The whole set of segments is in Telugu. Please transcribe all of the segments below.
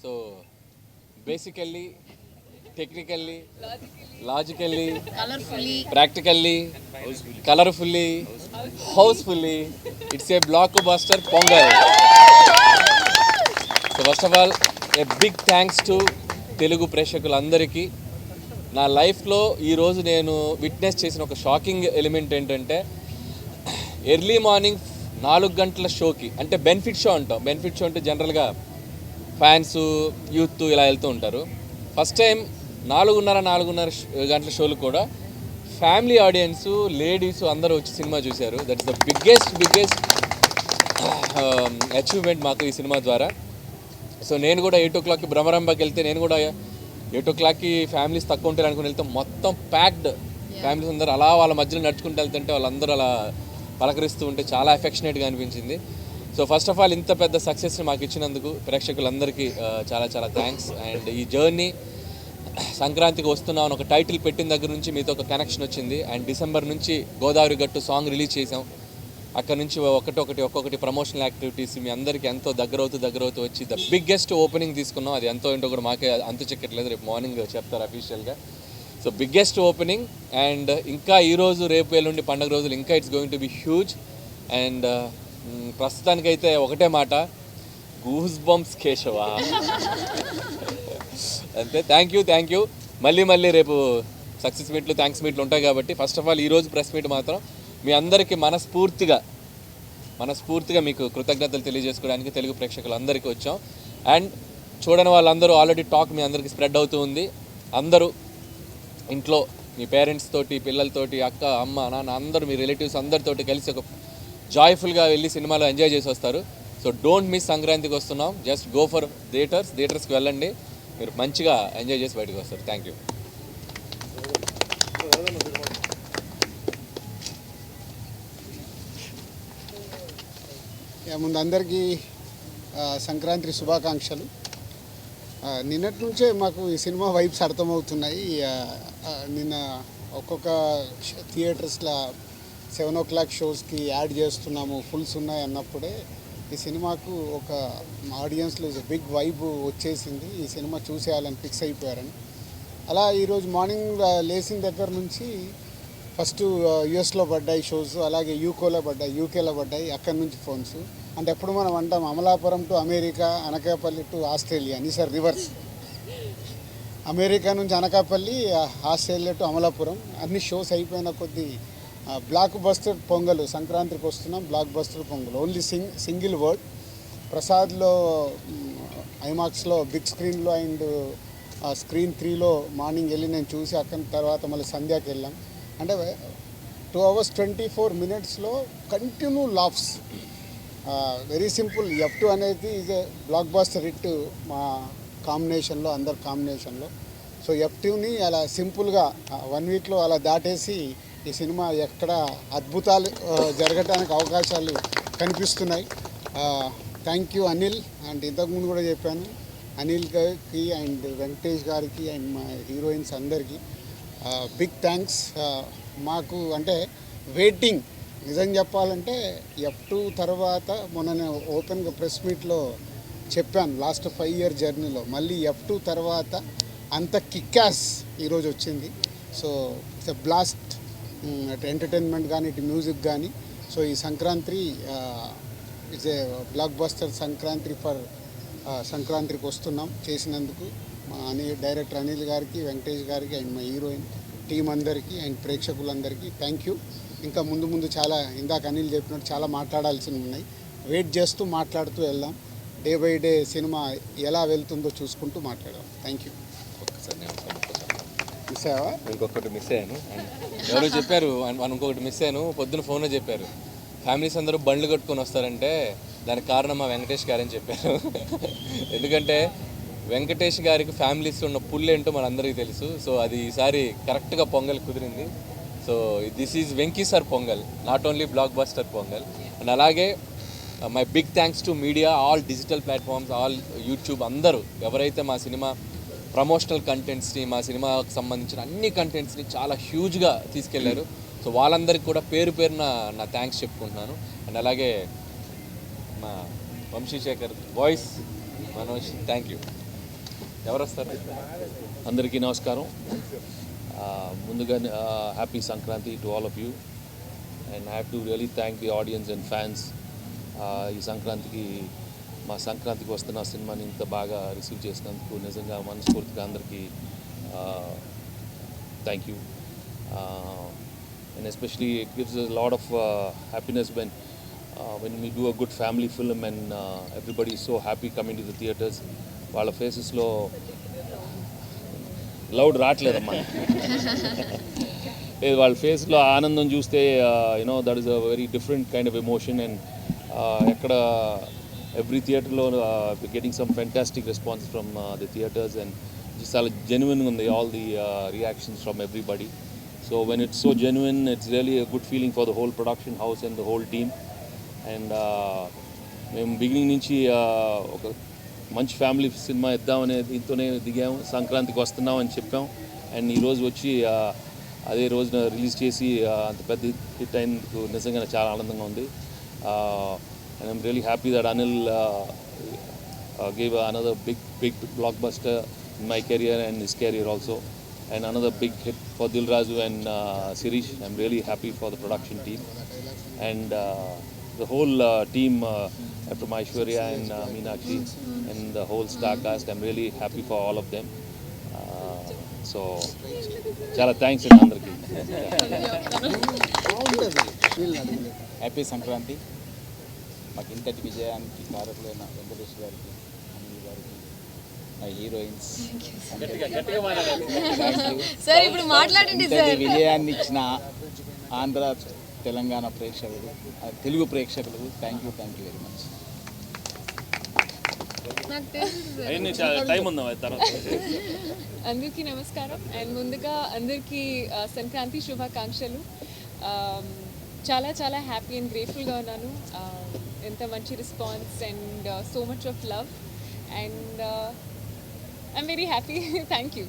So basically, technically, logically, practically, colorfully, housefully, it's a blockbuster Pongal. So first of all, a big thanks to Telugu ప్రేక్షకులందరికీ. నా లైఫ్లో ఈరోజు నేను విట్నెస్ చేసిన ఒక షాకింగ్ ఎలిమెంట్ ఏంటంటే, ఎర్లీ మార్నింగ్ 4 గంటల షోకి, అంటే బెనిఫిట్ షో అంటాం. బెనిఫిట్ షో అంటే జనరల్గా ఫ్యాన్స్, యూత్ ఇలా వెళ్తూ ఉంటారు. ఫస్ట్ టైం 4:30 గంటల షోలు కూడా ఫ్యామిలీ ఆడియన్స్, లేడీస్ అందరూ వచ్చి సినిమా చూశారు. దట్స్ ద బిగ్గెస్ట్ అచీవ్మెంట్ మాకు ఈ సినిమా ద్వారా. సో నేను కూడా 8 o'clockకి బ్రహ్మరంభకి వెళ్తే, నేను కూడా 8 o'clockకి ఫ్యామిలీస్ తక్కువ ఉంటారు అనుకుని వెళ్తే, మొత్తం ప్యాక్డ్ ఫ్యామిలీస్ అందరూ అలా వాళ్ళ మధ్యలో నడుచుకుంటూ వెళ్తుంటే వాళ్ళందరూ అలా పలకరిస్తూ ఉంటే చాలా ఎఫెక్షనేట్గా అనిపించింది. సో ఫస్ట్ ఆఫ్ ఆల్ ఇంత పెద్ద సక్సెస్ని మాకు ఇచ్చినందుకు ప్రేక్షకులందరికీ చాలా చాలా థ్యాంక్స్. అండ్ ఈ జర్నీ సంక్రాంతికి వస్తున్నాం అని ఒక టైటిల్ పెట్టిన దగ్గర నుంచి మీతో ఒక కనెక్షన్ వచ్చింది. అండ్ డిసెంబర్ నుంచి గోదావరి గట్టు సాంగ్ రిలీజ్ చేసాం. అక్కడ నుంచి ఒక్కొక్కటి ప్రమోషనల్ యాక్టివిటీస్ మీ అందరికీ ఎంతో దగ్గరవుతూ వచ్చి ద బిగ్గెస్ట్ ఓపెనింగ్ తీసుకున్నాం. అది ఎంతో ఏంటో కూడా మాకే అంతు చెక్కట్లేదు, రేపు మార్నింగ్ చెప్తారు అఫీషియల్గా. So biggest opening. అండ్ ఇంకా ఈరోజు రేపు ఎల్లుండి పండుగ రోజులు ఇంకా it's going to be huge. And ప్రస్తుతానికైతే ఒకటే మాట, గూస్ బంప్స్ కేశవ అంతే. Thank you. మళ్ళీ రేపు సక్సెస్ మీట్లు, థ్యాంక్స్ మీట్లు ఉంటాయి కాబట్టి, ఫస్ట్ ఆఫ్ ఆల్ ఈరోజు ప్రెస్ మీట్ మాత్రం మీ అందరికీ మనస్ఫూర్తిగా మీకు కృతజ్ఞతలు తెలియజేసుకోవడానికి తెలుగు ప్రేక్షకులందరికీ వచ్చాం. అండ్ చూడని వాళ్ళందరూ ఆల్రెడీ టాక్ మీ అందరికీ స్ప్రెడ్ అవుతూ ఉంది. అందరూ ఇంట్లో మీ పేరెంట్స్ తోటి, పిల్లలతోటి, అక్క, అమ్మ, నాన్న అందరూ మీ రిలేటివ్స్ అందరితోటి కలిసి ఒక జాయ్ఫుల్గా వెళ్ళి సినిమాలో ఎంజాయ్ చేసి వస్తారు. So don't miss. సంక్రాంతికి వస్తున్నాం, జస్ట్ గో ఫర్ థియేటర్స్కి వెళ్ళండి, మీరు మంచిగా ఎంజాయ్ చేసి బయటకు వస్తారు. Thank you. ముందు అందరికీ సంక్రాంతి శుభాకాంక్షలు. నిన్నటి నుంచే మాకు ఈ సినిమా వైబ్స్ అర్థమవుతున్నాయి. నిన్న ఒక్కొక్క థియేటర్స్లో 7 o'clock షోస్కి యాడ్ చేస్తున్నాము, ఫుల్స్ ఉన్నాయి అన్నప్పుడే ఈ సినిమాకు ఒక ఆడియన్స్లో బిగ్ వైబ్ వచ్చేసింది. ఈ సినిమా చూసేయాలని ఫిక్స్ అయిపోయారని. అలా ఈరోజు మార్నింగ్ లేచిన దగ్గర నుంచి ఫస్ట్ యుఎస్లో పడ్డాయి షోస్, అలాగే యూకేలో పడ్డాయి. అక్కడి నుంచి ఫోన్స్. అంటే ఎప్పుడు మనం అంటాం Amalapuram to America, Anakapalli to Australia అని, సార్ రివర్స్. అమెరికా నుంచి అనకాపల్లి, ఆస్ట్రేలియా టు అమలాపురం. అన్ని షోస్ అయిపోయిన కొద్దీ బ్లాక్ బస్టర్ పొంగల్, సంక్రాంతికి వస్తున్నాం, blockbuster Pongal. Only single word. ప్రసాద్లో ఐమాక్స్లో బిగ్ స్క్రీన్లో అండ్ స్క్రీన్ 3లో మార్నింగ్ వెళ్ళి నేను చూసి, అక్కడి తర్వాత మళ్ళీ సంధ్యాకి వెళ్ళాం. అంటే 2 hours 24 minutesలో continue laughs. Very simple. F2 అనేది is a blockbuster hit మా కాంబినేషన్లో, అందరి కాంబినేషన్లో. సో F2ని అలా సింపుల్గా 1 weekలో అలా దాటేసి ఈ సినిమా ఎక్కడ అద్భుతాలు జరగటానికి అవకాశాలు కనిపిస్తున్నాయి. Thank you Anil. అండ్ ఇంతకుముందు కూడా చెప్పాను, అనిల్ గారికి అండ్ వెంకటేష్ గారికి అండ్ మా హీరోయిన్స్ అందరికీ బిగ్ థ్యాంక్స్. మాకు అంటే వెయిటింగ్, నిజం చెప్పాలంటే F2 తర్వాత మొన్న నేను ఓపెన్గా ప్రెస్ మీట్లో చెప్పాను, లాస్ట్ 5 year జర్నీలో మళ్ళీ F2 తర్వాత అంత కిక్యాస్ ఈరోజు వచ్చింది. So it's a blast. Entertainment కానీ, ఇటు మ్యూజిక్ కానీ. సో ఈ Sankranti it's a block buster Sankranti for సంక్రాంతికి వస్తున్నాం చేసినందుకు మా డైరెక్టర్ అనిల్ గారికి, వెంకటేష్ గారికి అండ్ మా హీరోయిన్ టీం అందరికీ అండ్ ప్రేక్షకులందరికీ థ్యాంక్ యూ. ఇంకా ముందు చాలా, ఇందాక అనిల్ చెప్పినట్టు చాలా మాట్లాడాల్సినవి ఉన్నాయి. వెయిట్ చేస్తూ మాట్లాడుతూ వెళ్దాం. డే బై డే సినిమా ఎలా వెళ్తుందో చూసుకుంటూ మాట్లాడదాం. Thank you. మిస్ అయ్యావా? ఇంకొకటి మిస్ అయ్యాను, ఎవరో చెప్పారు. ఇంకొకటి మిస్ అయ్యాను, పొద్దున ఫోన్లో చెప్పారు. ఫ్యామిలీస్ అందరూ బండ్లు కట్టుకొని వస్తారంటే దానికి కారణం మా వెంకటేష్ గారని చెప్పారు. ఎందుకంటే వెంకటేష్ గారికి ఫ్యామిలీస్ ఉన్న పుల్ ఏంటో మనందరికీ తెలుసు. సో అది ఈసారి కరెక్ట్గా పొంగల్ కుదిరింది. So this is Venky sir Pongal, not only blockbuster Pongal. And అలాగే my big thanks to media, all digital platforms, all YouTube, అందరూ ఎవరైతే మా సినిమా ప్రమోషనల్ కంటెంట్స్ని, మా సినిమాకి సంబంధించిన అన్ని కంటెంట్స్ని చాలా హ్యూజ్గా తీసుకెళ్లారు. సో వాళ్ళందరికీ కూడా పేరు పేరున నా థ్యాంక్స్ చెప్పుకుంటున్నాను. అండ్ అలాగే మా Vamsi Sekhar voice Manoj, thank you. ఎవరు వస్తారు? అందరికీ నమస్కారం. ముందుగా happy Sankranti to all of you. And I have to really thank the audience and fans. ఈ సంక్రాంతికి మా సంక్రాంతికి వస్తున్న సినిమాని ఇంత బాగా రిసీవ్ చేసినందుకు నిజంగా మనస్ఫూర్తిగా అందరికీ thank you. And especially it gives a lot of happiness when we do a good family film and everybody is so happy coming to the theatres. వాళ్ళ ఫేసెస్లో లౌడ్ రావట్లేదమ్మా. వాళ్ళ ఫేస్లో ఆనందం చూస్తే you know that is a very different kind of emotion. And ఎక్కడ ఎవ్రీ థియేటర్లో getting some fantastic response from the theatres and చాలా జెన్యున్గా ఉంది all the reactions from everybody. So when it's so genuine, it's really a good feeling for the whole production house and the whole team. And మేము బిగినింగ్ నుంచి ఒక మంచి ఫ్యామిలీ సినిమా ఇద్దామనే దీంతోనే దిగాము. సంక్రాంతికి వస్తున్నాం అని చెప్పాం. అండ్ ఈరోజు వచ్చి అదే రోజున రిలీజ్ చేసి అంత పెద్ద హిట్ అయినందుకు నిజంగా చాలా ఆనందంగా ఉంది. And I'm really happy that Anil gave another big blockbuster in my career and his career also, and another big hit for Dil Raju and Sirish. I'm really happy for the production team and the whole team from Aishwarya and Meenakshi and the whole star cast. I'm really happy for all of them. So chala thanks andariki. Happy Sankranti. మాకు ఇంతటి విజయానికి కారకులైన వెంకటేష్ గారికి, అనిల్ గారికి, మా హీరోయిన్స్, సార్ ఇప్పుడు మాట్లాడండి సార్. విజయాన్ని ఇచ్చిన ఆంధ్ర తెలంగాణ ప్రేక్షకులు, తెలుగు ప్రేక్షకులు, థ్యాంక్ యూ వెరీ మచ్. నాకు తెలుసు టైం ఉందా తర్వాత? అందరికీ నమస్కారం. అండ్ ముందుగా అందరికీ సంక్రాంతి శుభాకాంక్షలు. చాలా చాలా హ్యాపీ అండ్ గ్రేట్ఫుల్గా ఉన్నాను. ఎంత మంచి response and so much of love and I'm very happy. Thank you.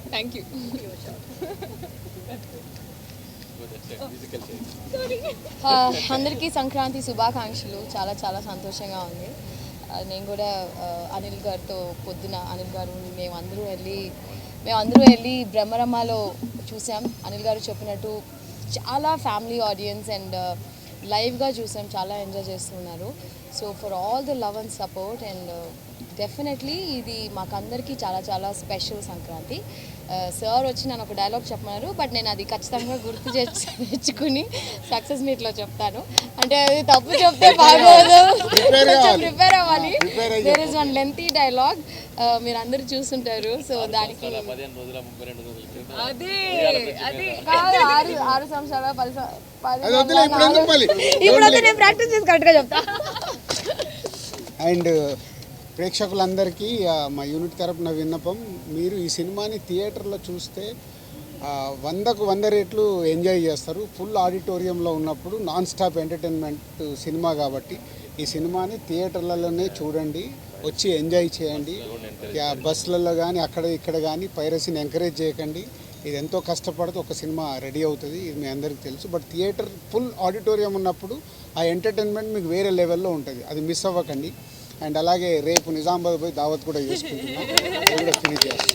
అందరికీ సంక్రాంతి శుభాకాంక్షలు. చాలా చాలా సంతోషంగా ఉంది. నేను కూడా అనిల్ గారితో పొద్దున అనిల్ గారు మేమందరూ వెళ్ళి బ్రహ్మరమ్మలో చూసాం. అనిల్ గారు చెప్పినట్టు చాలా ఫ్యామిలీ ఆడియన్స్ అండ్ లైవ్గా చూసాం. చాలా ఎంజాయ్ చేస్తున్నారు. So for all the love and support and definitely ఇది మాకందరికీ చాలా చాలా స్పెషల్ సంక్రాంతి. సార్ వచ్చి నన్ను ఒక డైలాగ్ చెప్పమన్నారు, బట్ నేను అది ఖచ్చితంగా గుర్తు తెచ్చుకుని సక్సెస్ మీట్లో చెప్తాను. అంటే అది తప్పు చెప్తే బాగోదు, కొంచెం ప్రిపేర్ అవ్వాలి. There is one lengthy dialogue, మీరు అందరూ చూస్తుంటారు. సో దానికి అదే కాదు 6 సంవత్సరాల 10 ఇప్పుడు నేను ప్రాక్టీస్ చేసి కరెక్ట్గా చెప్తా. అండ్ ప్రేక్షకులందరికీ మా యూనిట్ తరపున విన్నపం, మీరు ఈ సినిమాని థియేటర్లో చూస్తే 100కు 100 రెట్లు ఎంజాయ్ చేస్తారు. ఫుల్ ఆడిటోరియంలో ఉన్నప్పుడు నాన్ స్టాప్ ఎంటర్టైన్మెంట్ సినిమా కాబట్టి ఈ సినిమాని థియేటర్లలోనే చూడండి, వచ్చి ఎంజాయ్ చేయండి. బస్సులలో కానీ అక్కడ ఇక్కడ కానీ పైరసీని ఎంకరేజ్ చేయకండి. ఇది ఎంతో కష్టపడితే ఒక సినిమా రెడీ అవుతుంది, ఇది మీ అందరికీ తెలుసు. బట్ థియేటర్ ఫుల్ ఆడిటోరియం ఉన్నప్పుడు ఆ ఎంటర్టైన్మెంట్ మీకు వేరే లెవెల్లో ఉంటుంది, అది మిస్ అవ్వకండి. అండ్ అలాగే రేపు నిజామాబాద్ పోయి దావత్ కూడా చేసుకుంటున్నాం, ఫినిష్ చేస్తాం.